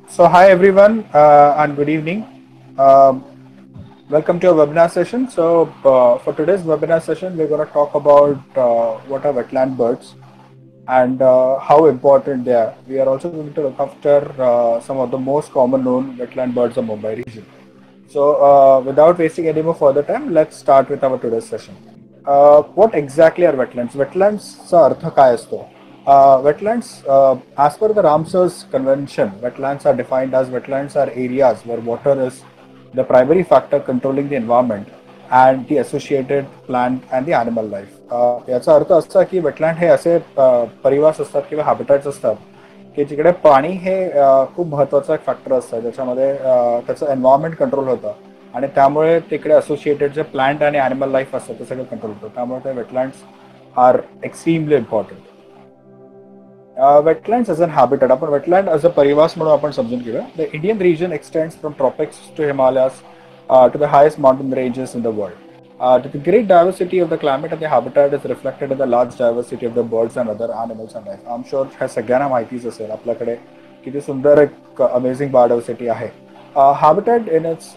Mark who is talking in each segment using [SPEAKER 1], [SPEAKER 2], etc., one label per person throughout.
[SPEAKER 1] So, hi everyone, and good evening. Um, Welcome to our webinar session. For today's webinar session, we're going to talk about what are wetland birds and how important they are. We are also going to look after some of the most common known wetland birds of Mumbai region. Without wasting any more further time, let's start with our today's session. What exactly are wetlands? Wetlands अर्थ काय असतो? Wetlands, as per the Ramsar's convention, wetlands are defined as wetlands are areas where water is the primary factor controlling the environment and the associated plant and the animal life. याचा अर्थ असा की wetland हे असे परिवास असतात किंवा हॅबिटॅट्स असतात की जिकडे पाणी हे खूप महत्वाचा एक फॅक्टर असतं ज्याच्यामध्ये त्याचं एन्व्हायरमेंट कंट्रोल होतं आणि त्यामुळे तिकडे असोसिएटेड जे प्लांट आणि ॲनिमल लाईफ असतं ते सगळं कंट्रोल होतं त्यामुळे ते wetlands are extremely important. Wetlands as an habitat, आपण wetland as a परिवास म्हणून आपण समजून घेऊया. The Indian region extends from tropics to Himalayas to the highest mountain ranges in the world. The great diversity of the climate and the habitat is reflected in the large diversity of the birds and other animals and life. I'm sure ह्या सगळ्यांना माहितीच असेल आपल्याकडे किती सुंदर एक amazing biodiversity आहे. Habitat in its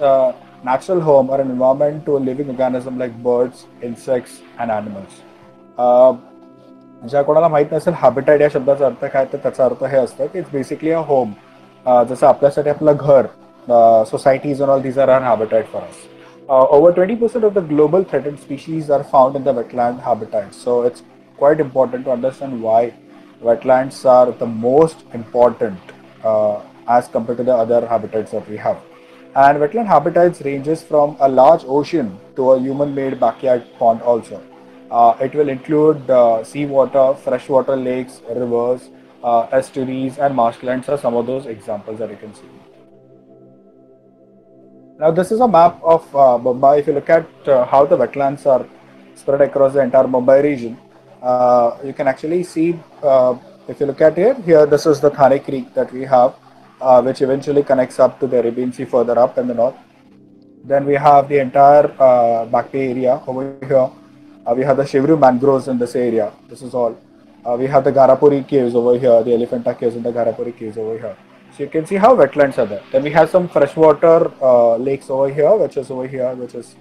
[SPEAKER 1] natural home or an environment to a living organism like birds, insects and animals. Uh, ज्या कोणाला माहित नसेल हॅबिटॅट या शब्दाचा अर्थ काय तर त्याचा अर्थ हे असतं की इट्स बेसिकली अ होम. जसं आपल्यासाठी आपलं घर, societies and all these are our habitat for us. Over 20% of the global threatened species are found in the wetland habitats. So it's quite important to understand why wetlands are the most important as compared to the other habitats that we have. And wetland habitats ranges from a large ocean to a human-made backyard pond also. It will include seawater, freshwater lakes, rivers, estuaries, and marshlands are some of those examples that you can see. Now, this is a map of Mumbai. If you look at how the wetlands are spread across the entire Mumbai region, you can actually see, if you look at here this is the Thane Creek that we have, which eventually connects up to the Arabian Sea further up in the north. Then we have the entire back bay area over here. We have the Shivru mangroves in this area. This is all. We have the Garapuri caves over here, the Elephanta caves and the Garapuri caves over here. So you can see how wetlands are there. Then we have some freshwater lakes over here, which is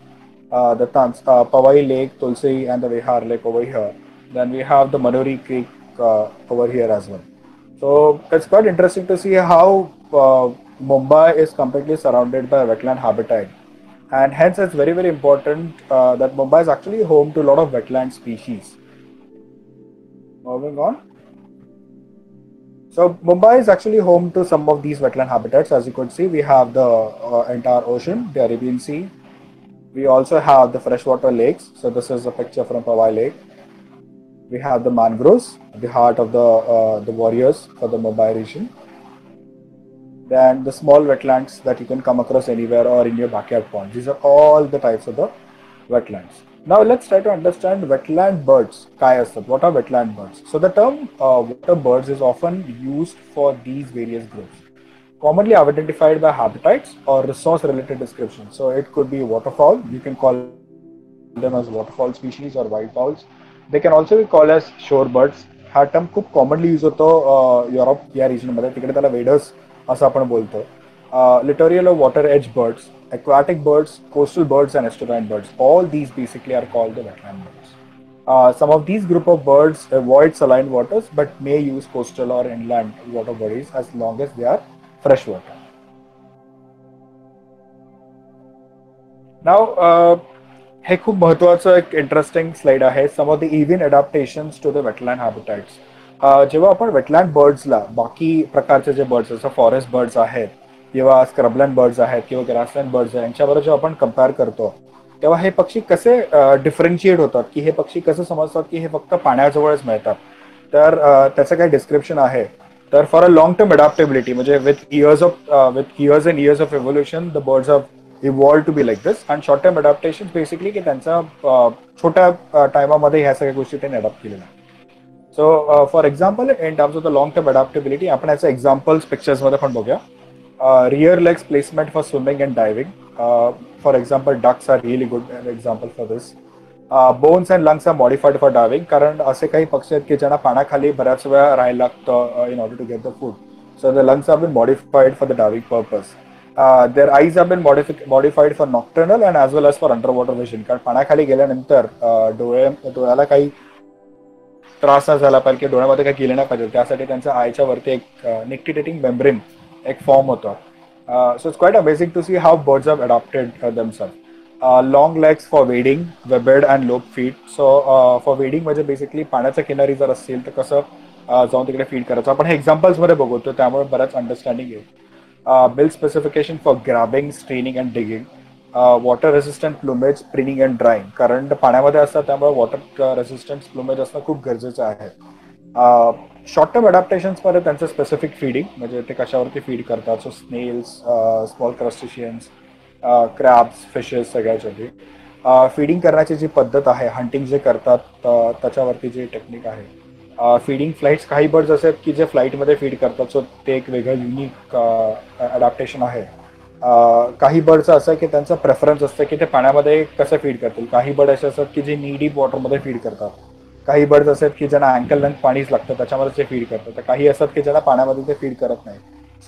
[SPEAKER 1] the Pawai Lake, Tulsi, and the Vihar Lake over here. Then we have the Manori Creek over here as well. So it's quite interesting to see how Mumbai is completely surrounded by wetland habitat, and hence it's very important that Mumbai is actually home to a lot of wetland species. Moving on. So Mumbai is actually home to some of these wetland habitats. As you could see, we have the entire ocean, the Arabian Sea. We also have the freshwater lakes. So this is a picture from Powai Lake. We have the mangroves, the heart of the warriors for the Mumbai region. Then the small wetlands that you can come across anywhere or in your backyard pond. These are all the types of the wetlands. Now let's try to understand wetland birds. काय असतात? What are wetland birds? So the term water birds is often used for these various groups, commonly identified by habitats or resource-related descriptions. So it could be waterfowl. You can call them as waterfowl species or white fowls. They can also be called as shorebirds. हा term खूप commonly use होतो Europe या रिजनमध्ये. तिकडे त्याला वेडर्स असं आपण बोलतो. Littoral or water edge birds, aquatic birds, coastal birds, and estuarine birds. All these basically are called the wetland birds. Some of these group of birds avoid saline waters but may use coastal or inland water bodies as long as they are freshwater. Now, हे खूप महत्वाचं एक interesting slide आहे. Some of the even adaptations to the wetland habitats. जेव्हा आपण wetland बर्ड्सला बाकी प्रकारचे जे बर्ड्स जसं फॉरेस्ट बर्ड्स आहेत किंवा स्क्रबलँड बर्ड्स आहेत किंवा ग्रासलँड बर्ड्स आहेत यांच्याबरोबर जेव्हा आपण कम्पेअर करतो तेव्हा हे पक्षी कसे डिफरन्शिएट होतात की हे पक्षी कसं समजतात की हे फक्त पाण्याजवळच मिळतात. तर त्याचं काही डिस्क्रिप्शन आहे. तर for a long term adaptability म्हणजे with years and years of evolution the birds of evolve to be like this. And short term adaptation basically की त्यांचा छोट्या टायमामध्ये ह्या सगळ्या गोष्टी त्यांनी अडॅप्ट केलेल्या. सो for example in terms of the long term adaptability आपण याचं एक्झाम्पल्स पिक्चर्समध्ये पण बघूया. Rear legs placement for swimming and diving. For example, ducks are really good example for this. Bones and lungs are modified for diving कारण असे काही पक्षी आहेत की ज्यांना पाण्याखाली बऱ्याच वेळा राहायला लागतं in order to get the food. So the lungs have been modified for the diving purpose. Their eyes have been modified for nocturnal and as well as for underwater vision. कारण पाण्याखाली गेल्यानंतर डोळ्याला काही त्रास नाही झाला पाहिजे, डोळ्यामध्ये काही गेलं नाही पाहिजे, त्यासाठी त्यांच्या आयच्या वरती एक निक्टिटेटिंग मेम्ब्रेन एक फॉर्म होतं. So it's quite amazing to see how birds have adopted themself. Long legs for wading, webbed and lobed feet. So for wading म्हणजे बेसिकली पाण्याच्या किनारी जर असतील तर कसं जाऊन तिकडे फीड करायचं, आपण हे एक्झाम्पल्समध्ये बघतो, त्यामुळे बऱ्याच अंडरस्टँडिंग येईल. Build specification for grabbing, straining and digging. Water resistant plumage, preening and drying. कारण पाण्यामध्ये असतात त्यामुळे वॉटर रेसिस्टंट प्लुमेज असणं खूप गरजेचं आहे. शॉर्ट टर्म अडॅप्टेशन्समध्ये त्यांचं स्पेसिफिक फीडिंग, म्हणजे ते कशावरती फीड करतात. सो स्नेल्स, स्मॉल क्रस्टिशियन्स, क्रॅब्स, फिशेस सगळ्यासाठी फीडिंग करण्याची जी पद्धत आहे, हंटिंग जे करतात त्याच्यावरती जी टेक्निक आहे. फीडिंग फ्लाईट्स, काही बर्ड्स असे आहेत की जे फ्लाईटमध्ये फीड करतात, सो ते एक वेगळं युनिक अडॅप्टेशन आहे. काही बर्डचं असं आहे की त्यांचं प्रेफरन्स असतं की ते पाण्यामध्ये कसं फीड करतील. काही बर्ड असे असतात की जे नी डीप वॉटरमध्ये फीड करतात. काही बर्ड्स असे आहेत की ज्यांना अँकल लेंथ पाणीच लागतं त्याच्यामध्ये ते फीड करतात. तर काही असतात की ज्यांना पाण्यामध्ये ते फीड करत नाही.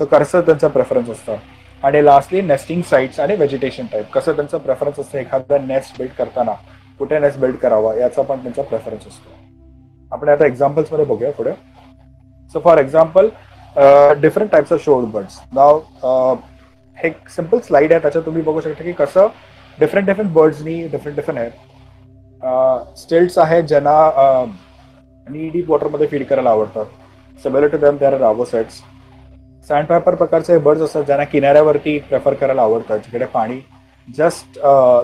[SPEAKER 1] सो कसं त्यांचं प्रेफरन्स असतं. आणि लास्टली नेस्टिंग साईट्स आणि व्हेजिटेशन टाईप, कसं त्यांचं प्रेफरन्स असतं. एखादा नेस्ट बिल्ड करताना कुठे नेस्ट बिल्ड करावा याचा पण त्यांचा प्रेफरन्स असतो. आपण आता एक्झाम्पल्समध्ये बघूया पुढे. So for example, different types of shore birds. नाव एक सिम्पल स्लाइड आहे, त्याच्यात तुम्ही बघू शकता की कसं डिफरंट बर्ड्सनी डिफरंट आहेत. स्टिल्ट्स आहेत ज्यांना नी डीप वॉटरमध्ये फीड करायला आवडतात. Similar to them there are avocets. Sandpiper प्रकारचे बर्ड्स असतात ज्यांना किनाऱ्यावरती प्रेफर करायला आवडतात, जिकडे पाणी जस्ट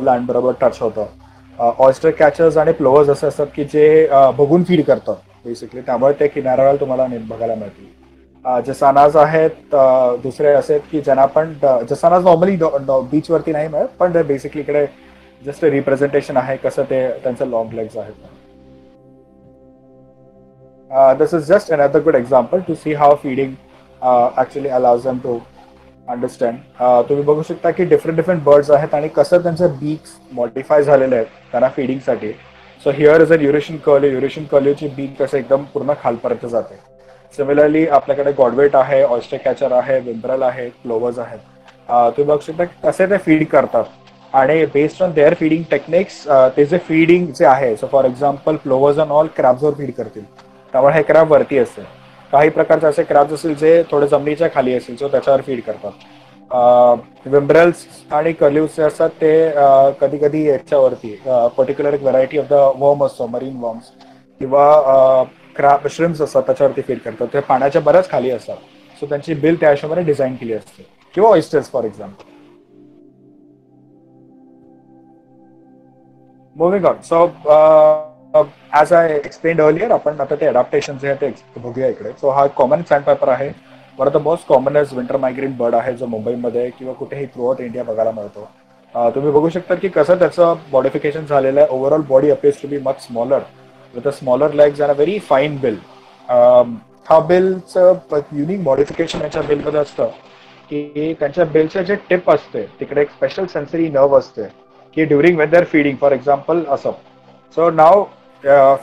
[SPEAKER 1] लँड बरोबर टच होतं. ऑयस्टर कॅचर्स आणि प्लोवर्स असे असतात की जे बघून फीड करतात बेसिकली, त्यामुळे ते किनाऱ्यावर तुम्हाला बघायला मिळतील. जसानाज आहेत दुसरे असे की ज्यांना पण जसानाज नॉर्मली बीचवरती नाही मिळत, पण ते बेसिकली इकडे जस्ट रिप्रेझेंटेशन आहे कसं ते त्यांचं लॉंग लेग्स आहेत. This is just another good example to see how feeding actually allows them to understand. तुम्ही बघू शकता की डिफरंट बर्ड्स आहेत आणि कसं त्यांचे बीक्स मॉडिफाय झालेले आहेत त्यांना फीडिंगसाठी. So here is a Eurasian curlew. Eurasian कर्ल्यूची बीक कसं एकदम पूर्ण खालपर्यंत जाते. सिमिलरली आपल्याकडे गॉडवेट आहे, ऑयस्टर कॅचर आहे, विम्ब्रल आहे, क्लोवर्स आहेत. तुम्ही बघू शकता कसे ते फीड करतात आणि based on their feeding techniques ते जे फीडिंग जे आहे. So for example plovers and all क्रॅब्सवर फीड करतील, त्यामुळे हे क्रॅब वरती असते. काही प्रकारचे असे क्रॅब्स असतील जे थोडे जमिनीच्या खाली असतील, सो त्याच्यावर फीड करतात. विम्ब्रल्स आणि कर्ल्यूज जे असतात ते कधी कधी याच्यावरती पर्टिक्युलर एक व्हरायटी ऑफ द वर्म असतो, मरीन वर्म्स किंवा क्रॅब श्रिम्स असतात त्याच्यावरती फीड करतात. ते पाण्याच्या बऱ्याच खाली असतात, सो त्यांची बिल त्या हिशोबाने डिझाईन केली असते. किंवा oysters for example. Moving on. So as I explained earlier, आपण आता ते अडॅप्टेशन जे आहे ते बघूया इकडे. सो हा कॉमन सँडपेपर आहे. One of the most commonest winter migrant bird आहे, जो मुंबईमध्ये किंवा कुठेही थ्रू आउट इंडिया बघायला मिळतो. तुम्ही बघू शकता की कसं त्याचं मॉडिफिकेशन झालेलं आहे. Overall body appears to be much smaller with a smaller legs and a very fine bill. हा बिलचं युनिक मॉडिफिकेशन याच्या बिलमध्ये असतं की त्यांच्या बिलचे जे टिप असते तिकडे एक स्पेशल सेन्सरी नर्व असते की during when there feeding, for example असं. सो नाव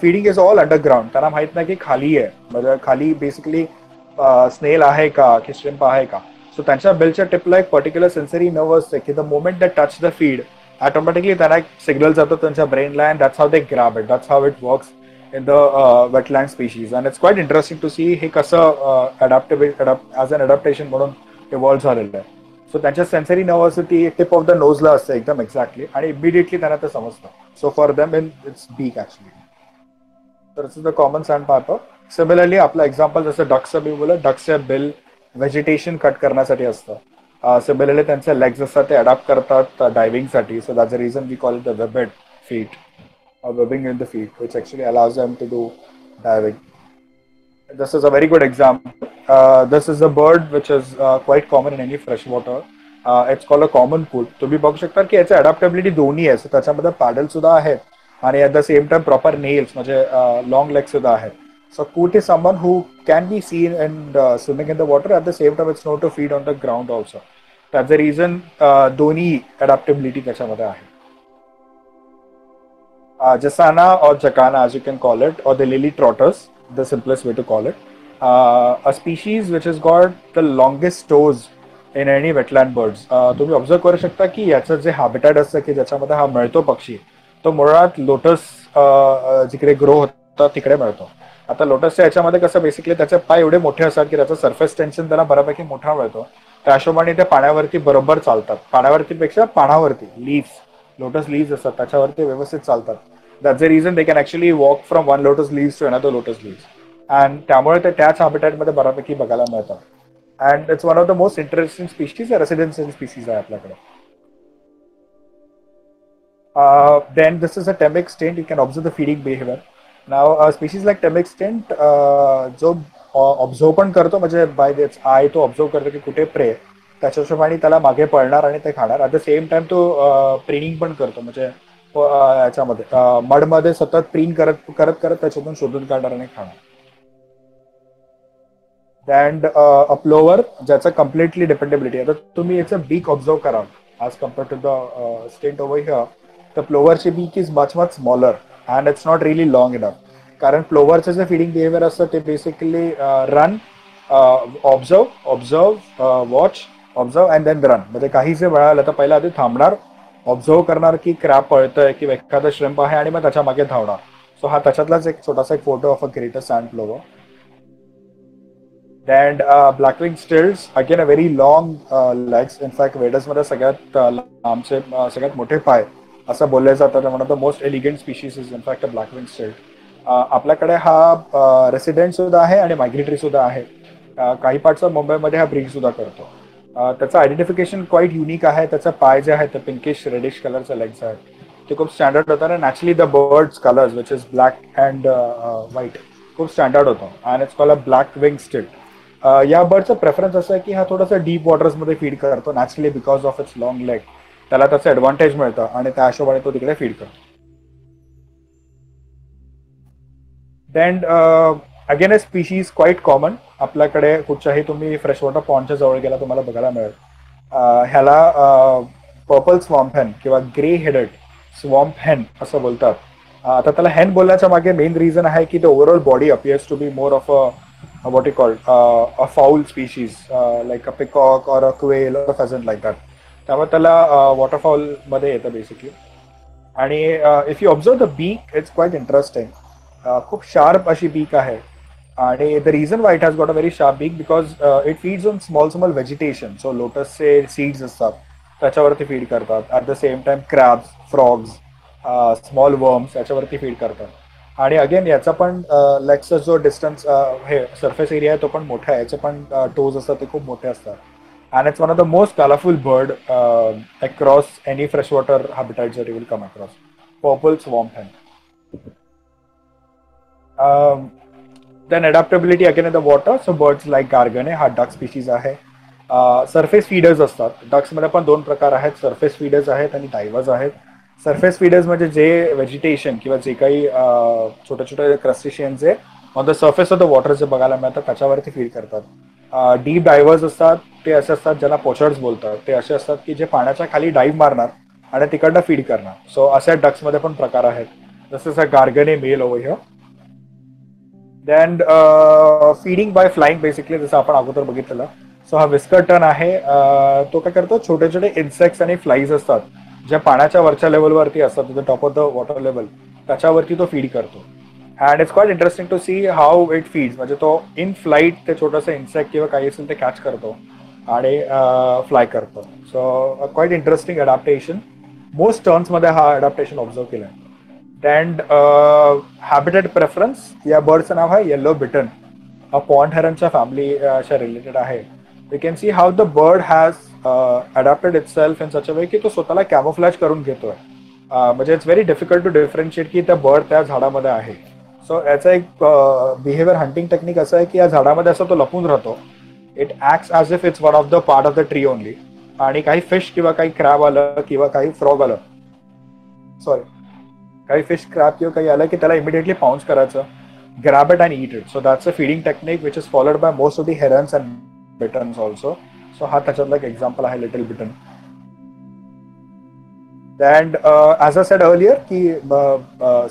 [SPEAKER 1] फीडिंग इज ऑल अंडरग्राउंड. त्यांना माहित नाही की खाली आहे, म्हणजे खाली बेसिकली स्नेल आहे का की श्रिम्प आहे का. सो त्यांच्या बिलच्या टिपला एक पर्टिक्युलर सेन्सरी नर्व असते की the moment that touch the feed automatically त्यांना एक सिग्नल जातो त्यांच्या ब्रेनला, and that's how they grab it. That's how it works in the wetland species. And it's quite interesting to see हे कसं as an adaptation म्हणून evolve झालेलं आहे. सो त्यांच्या सेन्सरी नर्व असते ती टिप ऑफ द नोजला असते एकदम एक्झॅक्टली, आणि इमिडिएटली त्यांना ते समजतं. So for them in its beak actually. तर it's the common sandpiper. Similarly आपलं एक्झाम्पल जसं डक्सचं मी बोललं, डक्सचं बिल व्हेजिटेशन कट करण्यासाठी असतं. सिमिलरली त्यांचे लेग्स असतात ते अडॅप्ट करतात डायव्हिंगसाठी. So that's the reason we call it the webbed feet, webbing in the feet, which actually allows them to do diving. This is a very good example. This is a bird which is quite common in any freshwater. It's called a common coot. तुम्ही बघू शकता की याची adaptability दोन्ही आहे. त्याच्यामध्ये paddle सुद्धा आहेत आणि at the same time proper nails म्हणजे लॉंग लेग सुद्धा आहेत. So coot is someone who can be seen and swimming in the water. At the same time, it's known to feed on the ground also. That's the reason दोन्ही adaptability त्याच्यामध्ये आहे. Jasana or Jacana, as you can call it, or the lily trotters, the simplest way to call it. a species which has got the longest toes in any wetland birds. तुम्ही observe करू शकता की याचं जे habitat असतं की ज्याच्यामध्ये हा मिळतो पक्षी, तो मुळात लोटस जिकडे ग्रो होतात तिकडे मिळतो. आता लोटसच्या याच्यामध्ये कसं बेसिकली त्याचे पाय एवढे मोठे असतात की त्याचं सरफेस टेन्शन त्याला बऱ्यापैकी मोठा मिळतो. त्या हिशोबाने ते पाण्यावरती बरोबर चालतात. पाण्यावरती पेक्षा पानावरती लीव्स, लोटस लीव्स असतात त्याच्यावरती व्यवस्थित चालतात. That's the reason they can actually walk from one lotus leaves to another lotus leaves. And त्यामुळे ते त्याच हॅबिटॅटमध्ये बऱ्यापैकी बघायला मिळतात. And it's one of the most interesting species, residential species आहे आपल्याकडे. Then this is a temic stint. You can observe the feeding behavior. Now, a species like temic stint, जो ऑब्झर्व पण करतो म्हणजे बाय दिट्स आय तो observe करतो की कुठे प्रे, त्याच्या हिशोबाने त्याला मागे पळणार आणि ते खाणार. ॲट द सेम टाइम तो प्रिनिंग पण करतो म्हणजे याच्यामध्ये मडमध्ये सतत प्रीन करत करत करत त्याच्यातून शोधून काढणार आणि खाणार. अँड अ प्लोवर ज्याचं कम्प्लिटली डिपेंडेबिलिटी. आता तुम्ही याचं बीक ऑब्झर्व कराल as compare to the stilt over here. तर प्लोवरची beak is much much smaller and it's not really long enough. कारण प्लोवरचं जे फिडिंग बिहेवियर असतं ते basically run, observe observe watch observe and then run. म्हणजे काही जे मिळालं तर पहिला आधी थांबणार, ऑब्झर्व करणार की क्रॅब पळतंय किंवा एखादा श्रिम्प आहे आणि मग त्याच्या मागे धावणार. सो हा त्याच्यातलाच एक छोटासा एक photo of a greater sand plover. And Blackwing stilts, again a very long legs. In fact, waders मध्ये सगळ्यात लांबचे सगळ्यात मोठे पाय असं बोलले जातं. One of the most elegant species is in fact a black wing stilt. आपल्याकडे हा रेसिडेंट सुद्धा आहे आणि मायग्रेटरी सुद्धा आहे. काही पार्ट्स ऑफ मुंबईमध्ये हा ब्रीड सुद्धा करतो. त्याचं आयडेंटिफिकेशन क्वाईट युनिक आहे. त्याचा पाय जे आहे ते पिंकिश रेडिश कलरचे लेग्स आहेत, ते खूप स्टँडर्ड होतं. आणि naturally the birds colours which is black and white खूप स्टँडर्ड होतं. And it's called a black wing स्टिल्ट. या बर्डचं प्रेफरन्स असं आहे की हा थोडासा डीप वॉटर्समध्ये फीड करतो naturally because of it's long leg. त्याला त्याचं ऍडव्हान्टेज मिळतं आणि त्या हिशोबाने तो तिकडे फीड करतो. Then again a species quite common. आपल्याकडे कुठच्याही तुम्ही फ्रेश वॉटर पॉन्डच्या जवळ गेला तुम्हाला बघायला मिळेल. ह्याला पर्पल स्वॉम्प हेन किंवा ग्रे हेडेड स्वॉम्प हेन असं बोलतात. आता त्याला हेन बोलण्याच्या मागे मेन रिझन आहे की the overall body appears to be more of a what you call a fowl species like a peacock or a quail or a pheasant like that. त्यामुळे त्याला वॉटरफॉल मध्ये येतं बेसिकली. आणि if you observe the beak it's quite interesting. खूप sharp अशी beak आहे. आणि the reason why it has got a very sharp beak because it feeds on small small vegetation. So लोटसचे सीड्स असतात त्याच्यावरती फीड करतात. At the same time crabs, frogs, small worms याच्यावरती feed करतात. आणि अगेन याचा पण लेगचा जो डिस्टन्स हे सरफेस एरिया आहे तो पण मोठा आहे. याचे पण टोज असतात ते खूप मोठे असतात. And it's one of the most colourful bird across any fresh water habitat जर you will come across. Purple swamp hen. Then adaptability again in the water. So birds like garganey हा duck species आहे. Surface feeders असतात. डक्समध्ये पण दोन प्रकार आहेत, surface feeders आहेत आणि डायव्हर्स आहेत. सरफेस फीडर्स म्हणजे जे व्हेजिटेशन किंवा जे काही छोटे छोटे क्रस्टेशियन जे on the surface of the water जे बघायला मिळतात त्याच्यावरती फीड करतात. डीप डायव्हर्स असतात ते असे असतात ज्यांना पोचर्स बोलतात. ते असे असतात की जे पाण्याच्या खाली डाईव्ह मारणार आणि तिकडनं फीड करणार. सो अशा डक्समध्ये पण प्रकार आहेत. जसं garganey male over here. Then feeding by flying basically जसं आपण अगोदर बघितलेलं. सो हा विस्कर टर्न आहे. तो काय करतो, छोटे छोटे इन्सेक्ट्स आणि फ्लाईज असतात ज्या पाण्याच्या वरच्या लेवलवरती असतात, the top of the water level त्याच्यावरती तो फीड करतो. And it's quite interesting to see how it feeds. म्हणजे तो इन फ्लाईट ते छोटंसं इन्सेक्ट किंवा काही असेल ते कॅच करतो आणि फ्लाय करतो. सो क्वाईट इंटरेस्टिंग अडॅप्टेशन. मोस्ट टर्न्समध्ये हा अडॅप्टेशन ऑब्झर्व केला आहे. अँड हॅबिटेट प्रेफरन्स या बर्डचं नाव आहे येलो बिटन. हा पॉन्ड हेरनच्या फॅमिलीच्या रिलेटेड आहे. You can see how the bird has adapted itself in such a way की तो स्वतःला कॅमोफ्लॅज करून घेतोय. म्हणजे it's very difficult to differentiate की त्या बर्ड त्या झाडामध्ये आहे. सो याचा एक बिहेवियर हंटिंग टेक्निक असं आहे की या झाडामध्ये असं तो लपून राहतो. It acts as if it's one of the part of the tree only. आणि काही फिश किंवा काही क्रॅब आलं किंवा काही फ्रॉग आलं, सॉरी काही फिश क्रॅब किंवा काही आलं की त्याला इमिडिएटली पाउन्स करायचं, grab it and eat it. So that's a feeding technique which is followed by most of the herons and bitterns also. So हा त्याच्यातला एक एक्झाम्पल आहे little bittern. And as I said earlier की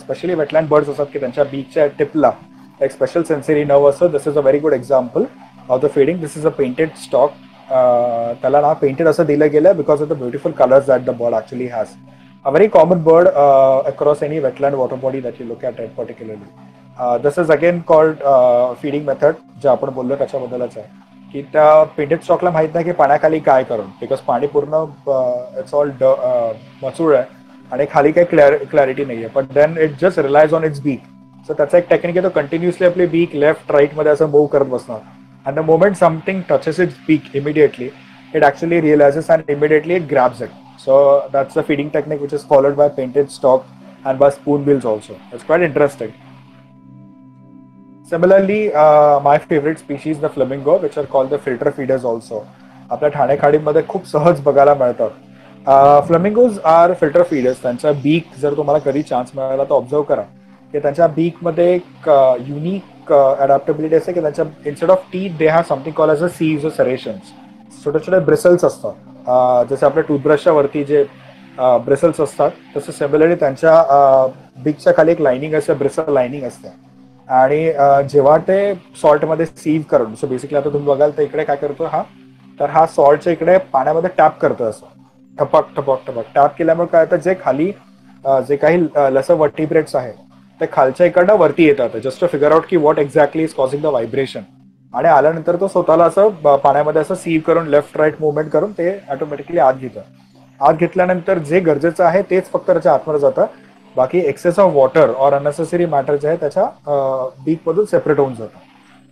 [SPEAKER 1] specially wetland birds असतात की त्यांच्या बीकच्या टिपला एक स्पेशल सेन्सरी नर्व असतं. This is a very good example of the feeding. This is a painted stork. त्याला नाव पेंटेड असं दिलं गेलं because of the beautiful colours that the bird actually has. A very common bird across any wetland water body that you look at it particularly. This is again called feeding method, जे आपण बोललो त्याच्याबद्दलच आहे की त्या painted स्टॉकला माहित नाही की पाण्याखाली काय करून, बिकॉज पाणी पूर्ण इट्स ऑल मचूळ आहे आणि खाली काही क्लॅरिटी नाही आहे. But then it just relies on its beak. So त्याचा एक टेक्निक आहे, तो कंटिन्युअसली आपली बीक लेफ्ट राईट मध्ये असं मूव्ह करत बसणार. And the moment something touches its beak immediately it actually realizes and immediately it grabs it. So that's the feeding technique which is followed by painted stock and by spoonbills also. It's quite interesting. Similarly, my favorite species, the flamingo, which are called the filter feeders also. आपल्या ठाणे खाडीमध्ये खूप सहज बघायला मिळतात. Flamingos are filter feeders. त्यांचा beak जर तुम्हाला कधी chance मिळाला तर ऑब्झर्व करा की त्यांच्या बीक मध्ये एक युनिक अडॅप्टेबिलिटी असते की त्यांच्या instead of teeth they have something call as a सीज ऑफ सरेशन्स. छोटे छोटे ब्रिसल्स असतात. जसे आपल्या टूथब्रशच्या वरती जे ब्रिसल्स असतात तसे सिमिलरली त्यांच्या बीकच्या खाली एक लाइनिंग असते, ब्रिसल लाइनिंग असते. आणि जेव्हा ते सॉल्टमध्ये सीव्ह करून, सो बेसिकली आता तुम्ही बघाल तर इकडे काय करतो हा, तर हा सॉल्टच्या इकडे पाण्यामध्ये टॅप करतो असं ठपक ठपक ठपक. टॅप केल्यामुळे काय होतं, जे खाली जे काही लसर वर्टिब्रेट्स आहेत ते खालच्या इकडनं वरती येतात जस्ट टू फिगर आउट की what exactly is causing the vibration. आणि आल्यानंतर तो स्वतःला असं पाण्यामध्ये असं सीव्ह करून लेफ्ट राईट मुवमेंट करून ते ऑटोमॅटिकली आत घेतं. आत घेतल्यानंतर जे गरजेचं आहे तेच फक्त त्याच्या आतमध्ये जातं. बाकी एक्सेस ऑफ वॉटर और अननेसेसरी मॅटर जे आहे त्याच्या बीक मधून सेपरेट होऊन जातं.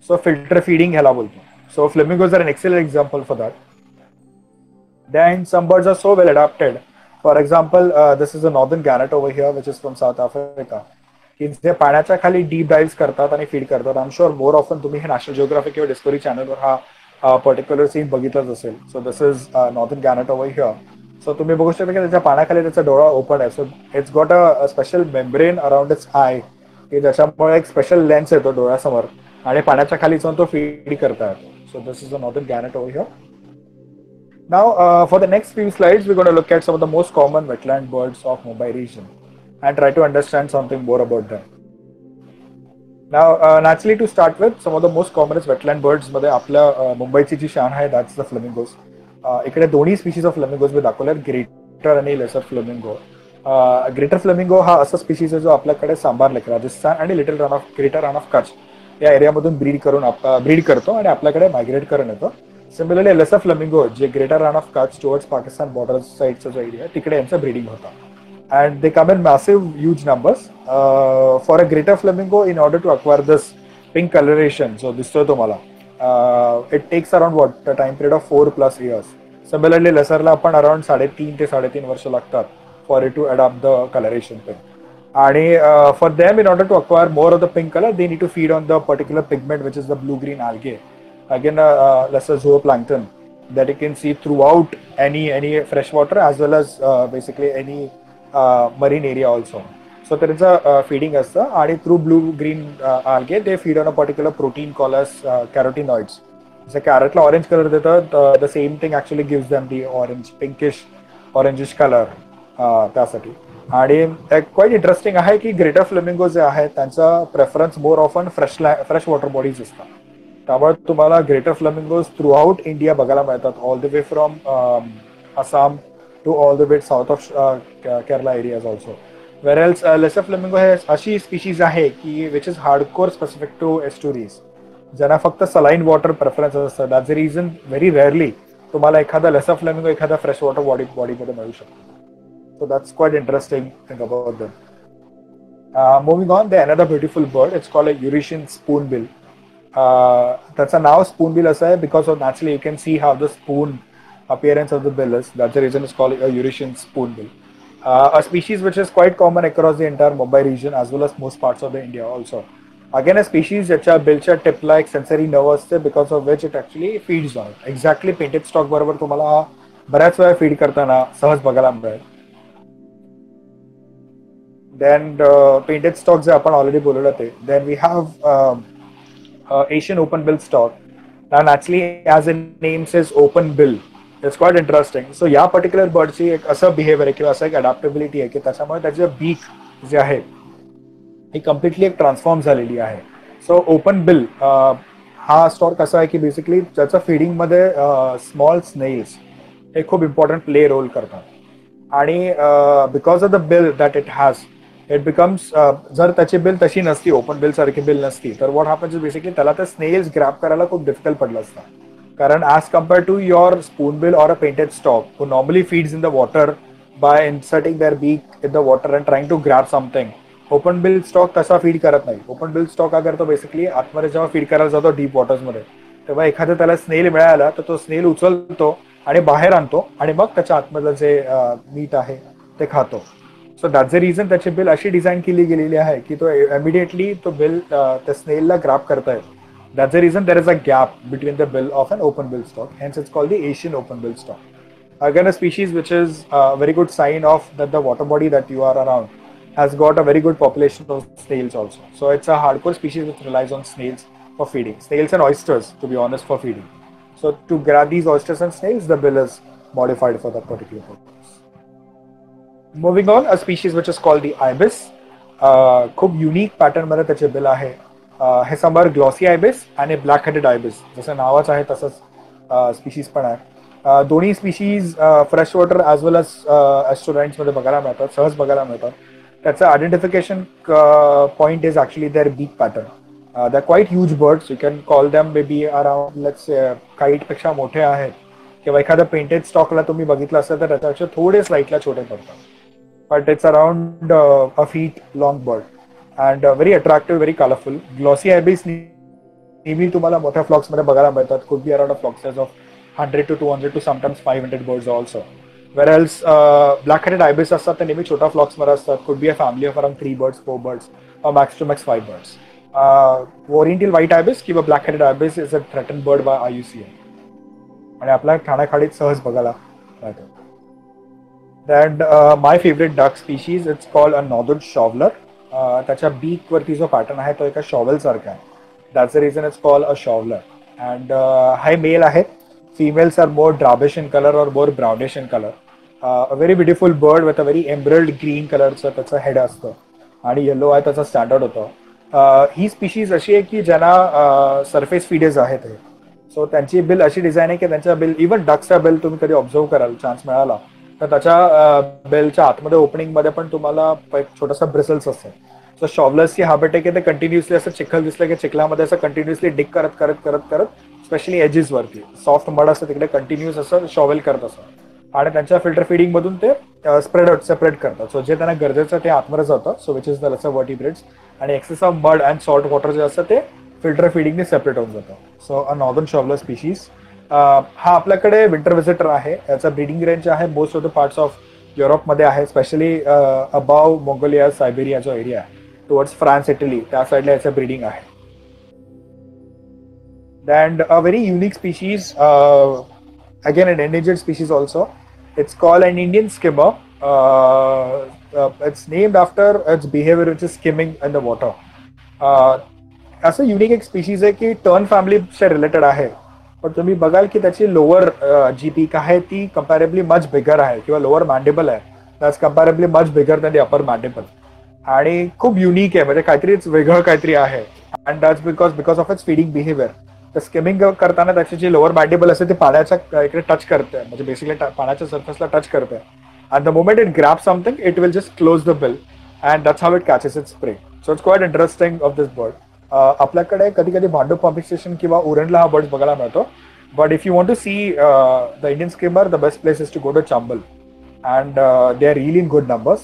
[SPEAKER 1] सो फिल्टर फीडिंग ह्याला बोलतो. So flamingos are an excellent example for that. Then some birds are so well adapted. For example, this is a northern gannet over here, which is from South Africa. की जे पाण्याच्या खाली deep डाईव्ह करतात आणि feed करतात. I am sure more often तुम्ही हे National Geographic किंवा Discovery चॅनलवर हा पर्टिक्युलर सीन बघितलंच असेल. So this is northern gannet over here. So तुम्ही बघू शकता की त्याच्या पाण्याखाली त्याचा डोळा ओपन आहे. So it's got a special membrane around it's I की ज्याच्यामुळे एक स्पेशल लेन्स येतो डोळ्यासमोर आणि पाण्याच्या खाली जाऊन तो फीड करता येतो. So this is a northern gannet over here. Now, for the next few slides, we're going to look at some of the most common wetland birds of Mumbai region and try to understand something more about them. Now, naturally, to start with, some of the most commonest wetland birds मध्ये आपल्या मुंबईची जी शान आहे, that's the flamingos. इकडे दोन्ही species of flamingos मी दाखवले, greater आणि laser flamingo. Greater flamingo हा असा स्पीशीज आहे जो आपल्याकडे सांबार लेक, राजस्थान आणि little Rann of greater Rann of Kutch या एरियामधून ब्रीड करतो आणि आपल्याकडे मायग्रेट करून येतो. सिमिलरली लेसर फ्लेमिंगो जे greater Rann of Kutch towards Pakistan border साईडचा जो एरिया आहे तिकडे यांचं ब्रीडिंग होतं. And they come in massive, huge numbers. For a greater flamingo, in order to acquire this pink coloration, so दिसतोय तुम्हाला, it takes around what a time period of 4+ years. Similarly, lesserला पण around 3.5 ते 3.5 वर्ष लागतात for it to adopt the coloration pink. आणि for them, in order to acquire more of the pink color, they need to feed on the particular pigment which is the blue-green algae. Again, lesser zooplankton that you can see throughout any freshwater as well as basically any marine area also. So there is a feeding असतं आणि through blue green algae they feed on a particular protein called as carotenoids. जसं कॅरेटला orange colour देतात, the same thing actually gives them the orange pinkish orangish color त्यासाठी. आणि quiet interesting आहे की greater flamingo जे आहेत त्यांचा preference more often fresh water bodies असतात. त्यामुळे तुम्हाला greater flamingos through out India बघायला मिळतात, all the way from Assam to all the way south of Kerala areas also. Whereas lesser flamingo हे अशी स्पीशीज आहे की which is hardcore specific to estuaries, ज्यांना फक्त सलाईन वॉटर प्रेफरन्स असतं. That's the reason very rarely तुम्हाला एखादा lesser flamingo एखादा फ्रेश वॉटर बॉडीमध्ये मिळू शकतो. So that's quite interesting thing about them. Moving on, there another beautiful bird. It's called a Eurasian spoonbill. त्याचं नाव spoonbill असं आहे because of naturally you can see how the spoon appearance of the bill is. That's the reason it's called a Eurasian spoonbill. A species which is quite common across the entire Mumbai region as well as most parts of the India also. Again, a species ज्याच्या बिलच्या टिपला एक sensory nerve असते because of which it actually feeds on it. Exactly painted stock बरोबर तुम्हाला बऱ्याच वेळा feed करताना सहज बघायला मिळेल. Then painted stock जे आपण ऑलरेडी बोललो ते. Then we have Asian open bill stock. Now naturally as the name says open bill, it's quite interesting. So या पर्टिक्युलर बर्डची एक असं बिहेवियर आहे किंवा असं एक अडॅप्टेबिलिटी आहे की त्याच्यामुळे त्याचे बीक जे आहे ही कम्प्लिटली एक ट्रान्सफॉर्म झालेली आहे. सो ओपन बिल हा स्टॉर्क असा आहे की बेसिकली त्याच्या फिडिंगमध्ये स्मॉल स्नेल्स हे खूप इम्पॉर्टंट प्ले रोल करतात आणि because of the bill that it has it becomes जर त्याची बिल तशी नसती ओपन बिल सारखी बिल नसती तर व्हॉट हॅपन्स बेसिकली त्याला ते स्नेल्स ग्रॅब करायला खूप डिफिकल्ट पडलं असतं कारण as compare to your spoonbill or a painted stork who normally feeds in the water by inserting their beak in the water and trying to grab something open bill stork तसा feed करत नाही open bill stock अगर तो basically आतमध्ये जेव्हा feed करायला जातो deep वॉटर्समध्ये तेव्हा एखादा त्याला स्नेल मिळाला तर तो स्नेल उचलतो आणि बाहेर आणतो आणि मग त्याच्या आतमधलं जे मीठ आहे ते खातो सो दॅट्स द रिझन त्याची बिल अशी डिझाईन केली गेलेली आहे की तो इमिडिएटली तो बिल त्या स्नेलला ग्रॅब करता येतो that's the reason there is a gap between the bill of an open bill stork hence it's called the Asian open bill stork again a species which is very good sign of that the water body that you are around has got a very good population of snails also. So it's a hardcore species which relies on snails for feeding. Snails and oysters, to be honest, for feeding. So to grab these oysters and snails, the bill is modified for that particular purpose. Moving on, a species which is called the ibis. खूप unique pattern मध्ये त्याचे bill आहे हे समर glossy ibis आणि black headed ibis जसं नावच आहे तसंच स्पीशीज पण आहे दोन्ही species fresh water as well as एस्टोरंट्समध्ये बघायला मिळतात सहज बघायला मिळतात त्याचं identification point is actually their beak pattern they're quite huge birds you can call them may be around let's काईटपेक्षा मोठे आहेत किंवा एखाद्या पेंटेड स्टॉकला तुम्ही बघितलं असेल तर त्याच्यापेक्षा थोडे स्लाइटला छोटे पडतात but it's around a feet long bird and very attractive, very colorful. Glossy ibis नेहमी तुम्हाला मोठ्या फ्लॉक्स मध्ये बघायला मिळतात could be around a flock size of 100 to 200 to sometimes 500 birds also. Whereas black-headed ibis असतात ते नेहमी छोट्या फ्लॉक्स मध्ये असतात could be a family of around 3 birds, 4 birds or max to max 5 birds. Oriental white ibis किंवा black-headed ibis is a threatened bird by IUCN आणि आपल्या ठाण्याखाडीत सहज बघायला मिळतात. And my favorite duck species, it's called a northern shoveler. त्याच्या beak वरती जो pattern आहे तो एका शॉवेल सारखा आहे. That's the reason it's called a shoveler. And हा मेल आहे. Females are more drabish in color or more brownish in color. A very beautiful bird with a very emerald green colorचं त्याचं head असतं आणि yellow आहे त्याचा standard होतं. ही species अशी आहे की ज्यांना सरफेस फीडेज आहेत हे सो त्यांची बिल अशी डिझाईन आहे की त्यांच्या बिल इव्हन डक्सचा बिल तुम्ही कधी ऑब्झर्व कराल चान्स मिळाला तर त्याच्या बेलच्या आतमध्ये ओपनिंग मध्ये पण तुम्हाला एक छोटासा ब्रिसल्स असतो सो शॉवलर्सची हॅबिट आहे की ते कंटिन्युअसली असं चिखल दिसलं की चिखलामध्ये असं कंटिन्युअसली डिक करत करत करत करत स्पेशली एजेस वरती सॉफ्ट मड असतं तिकडे कंटिन्युअस असं शॉवेल करत असतं आणि त्यांच्या फिल्टर फिडिंग मधून ते सेपरेट करतात सो जे त्यांना गरजेचं ते आतमध्ये जातं so which is the lesser vertebrates आणि excess of mud and salt water जे असतं ते फिल्टर फिडिंगने सेपरेट होऊन जातं सो अ नॉर्दर्न शॉवलर स्पीशीज हा आपल्याकडे विंटर व्हिजिटर आहे याचा ब्रीडिंग रेंज आहे most of the parts of युरोपमध्ये आहे स्पेशली अबाव मोंगोलिया सायबेरिया जो एरिया आहे टुवर्ड्स फ्रान्स इटली त्या साईडला याचं ब्रीडिंग आहे and a very unique species again an endangered species also it's called an Indian skimmer it's named after its behavior which is skimming in the water असं unique एक species आहे की turn फॅमिलीच्या related आहे पण तुम्ही बघाल की त्याची लोअर जी पीक आहे ती कंपॅरेबली मच बिगर आहे किंवा लोअर मॅन्डेबल आहे that's comparably much bigger than the upper mandible आणि खूप युनिक आहे म्हणजे काहीतरीच वेगळं काहीतरी आहे and that's because of its feeding behaviour तर स्किमिंग करताना त्याची जी लोअर मॅन्डेबल असते ती पाण्याच्या इकडे टच करते म्हणजे बेसिकली पाण्याच्या सरफेसला टच करते and the moment it grab something it will just close the bill and that's how it catches it spray so it's quite interesting of this bird आपल्याकडे कधी कधी भांडूप पंपिंग स्टेशन किंवा उरणला हा bird बघायला मिळतो but if you want to see the Indian skimmer the best place is to go to Chambal and they are really in good numbers